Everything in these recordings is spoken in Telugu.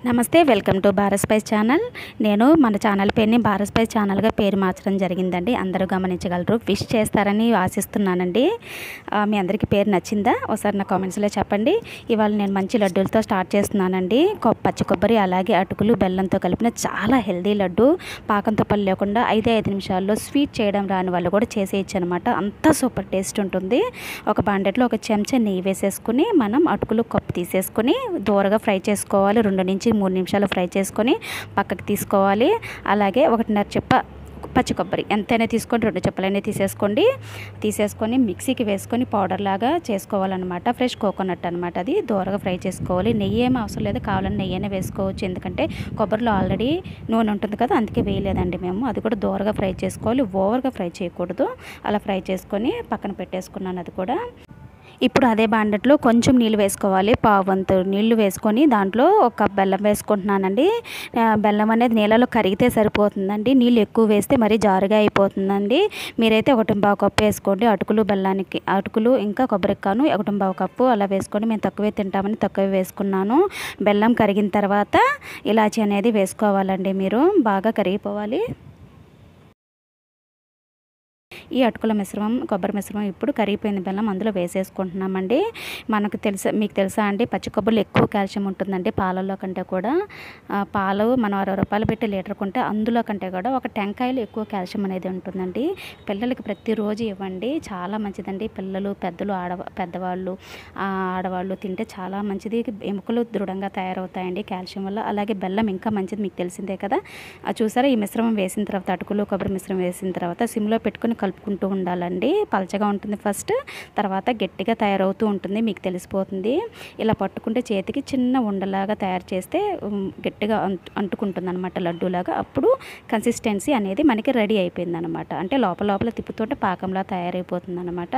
నమస్తే, welcome to Bharat spice channel. నేను మన ఛానల్ పేరుని భారత్ స్పైస్ ఛానల్గా పేరు మార్చడం జరిగిందండి. అందరూ గమనించగలరు. విష్ చేస్తారని ఆశిస్తున్నానండి. మీ అందరికీ పేరు నచ్చిందా? ఒకసారి నా కామెంట్స్లో చెప్పండి. ఇవాళ నేను మంచి లడ్డూలతో స్టార్ట్ చేస్తున్నానండి. పచ్చి కొబ్బరి అలాగే అటుకులు బెల్లంతో కలిపిన చాలా హెల్దీ లడ్డు. పాకంతో పని లేకుండా 5 నిమిషాల్లో స్వీట్ చేయడం రాని వాళ్ళు కూడా చేసేయచ్చు అనమాట. అంత సూపర్ టేస్ట్ ఉంటుంది. ఒక బాండెట్లో ఒక చెంచా నెయ్యి వేసేసుకుని మనం అటుకులు కప్పు తీసేసుకొని దూరగా ఫ్రై చేసుకోవాలి. 2 నుంచి 3 నిమిషాలు ఫ్రై చేసుకొని పక్కకి తీసుకోవాలి. అలాగే 1.5 చెప్ప పచ్చి కొబ్బరి ఎంతైనా తీసుకొని 2 చెప్పలైనా తీసేసుకొని మిక్సీకి వేసుకొని పౌడర్ లాగా చేసుకోవాలన్నమాట. ఫ్రెష్ కోకోనట్ అనమాట. అది దూరగా ఫ్రై చేసుకోవాలి. నెయ్యి ఏమీ అవసరం లేదు, కావాలని నెయ్యి అయినా వేసుకోవచ్చు. ఎందుకంటే కొబ్బరిలో ఆల్రెడీ నూనె ఉంటుంది కదా, అందుకే వేయలేదండి మేము. అది కూడా దూరగా ఫ్రై చేసుకోవాలి, ఓవర్గా ఫ్రై చేయకూడదు. అలా ఫ్రై చేసుకొని పక్కన పెట్టేసుకున్నాను. అది కూడా ఇప్పుడు అదే బాండెట్లో కొంచెం నీళ్ళు వేసుకోవాలి. పావంతు నీళ్లు వేసుకొని దాంట్లో ఒక కప్ బెల్లం వేసుకుంటున్నానండి. బెల్లం అనేది నీళ్ళలో కరిగితే సరిపోతుందండి. నీళ్ళు ఎక్కువ వేస్తే మరీ జారుగా అయిపోతుందండి. మీరైతే 1.25 కప్పు వేసుకోండి. అటుకులు ఇంకా కొబ్బరికాను 1.25 కప్పు అలా వేసుకోండి. మేము తక్కువే తింటామని తక్కువే వేసుకున్నాను. బెల్లం కరిగిన తర్వాత ఇలాచీ అనేది వేసుకోవాలండి. మీరు బాగా కరిగిపోవాలి. ఈ అటుకుల మిశ్రమం, కొబ్బరి మిశ్రమం ఇప్పుడు కరిగిపోయిన బెల్లం అందులో వేసేసుకుంటున్నామండి. మీకు తెలుసా అండి, పచ్చి కొబ్బరిలో ఎక్కువ కాల్షియం ఉంటుందండి పాలల్లో కంటే కూడా. పాలు మనం 60 రూపాయలు పెట్టి లీటర్ కొంటే అందులో కంటే కూడా ఒక టెంకాయలు ఎక్కువ కాల్షియం అనేది ఉంటుందండి. పిల్లలకి ప్రతిరోజు ఇవ్వండి, చాలా మంచిదండి. పిల్లలు, పెద్దవాళ్ళు, ఆడవాళ్ళు తింటే చాలా మంచిది. ఎముకలు దృఢంగా తయారవుతాయండి కాల్షియం వల్ల. అలాగే బెల్లం ఇంకా మంచిది, మీకు తెలిసిందే కదా. చూసారా, ఈ మిశ్రమం వేసిన తర్వాత అటుకులు కొబ్బరి మిశ్రమం వేసిన తర్వాత సిమ్లో పెట్టుకుని కలుపుకుంటూ ఉండాలండి. పలచగా ఉంటుంది ఫస్ట్, తర్వాత గట్టిగా తయారవుతూ ఉంటుంది, మీకు తెలిసిపోతుంది. ఇలా పట్టుకుంటే చేతికి చిన్న ఉండలాగా తయారు చేస్తే గట్టిగా అంటుకుంటుంది అనమాట, లడ్డూలాగా. అప్పుడు కన్సిస్టెన్సీ అనేది మనకి రెడీ అయిపోయింది అనమాట. అంటే లోపల తిప్పుతుంటే పాకంలా తయారైపోతుంది అనమాట.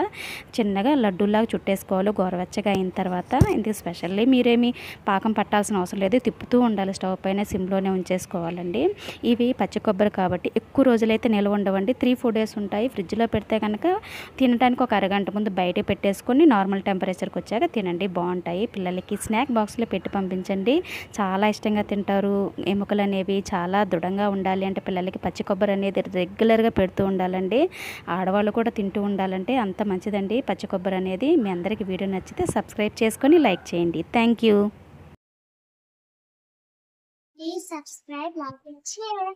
చిన్నగా లడ్డూలాగా చుట్టేసుకోవాలి గోరవెచ్చగా అయిన తర్వాత. ఇందుకు స్పెషల్లీ మీరేమి పాకం పట్టాల్సిన అవసరం లేదు, తిప్పుతూ ఉండాలి. స్టవ్ పైన సిమ్లోనే ఉంచేసుకోవాలండి. ఇవి పచ్చి కొబ్బరి కాబట్టి ఎక్కువ రోజులైతే నిల్వ ఉండవండి. 3-4 డేస్ ఉంటాయి. ఫ్రిడ్జ్లో పెడితే కనుక తినడానికి ఒక అరగంట ముందు బయట పెట్టేసుకొని నార్మల్ టెంపరేచర్కి వచ్చాక తినండి, బాగుంటాయి. పిల్లలకి స్నాక్ బాక్స్లో పెట్టి పంపించండి, చాలా ఇష్టంగా తింటారు. ఎముకలు అనేవి చాలా దృఢంగా ఉండాలి అంటే పిల్లలకి పచ్చి కొబ్బరి అనేది రెగ్యులర్గా పెడుతూ ఉండాలండి. ఆడవాళ్ళు కూడా తింటూ ఉండాలంటే అంత మంచిదండి పచ్చి కొబ్బరి అనేది. మీ అందరికీ వీడియో నచ్చితే సబ్స్క్రైబ్ చేసుకొని లైక్ చేయండి. Thank you. Please subscribe, like, and share.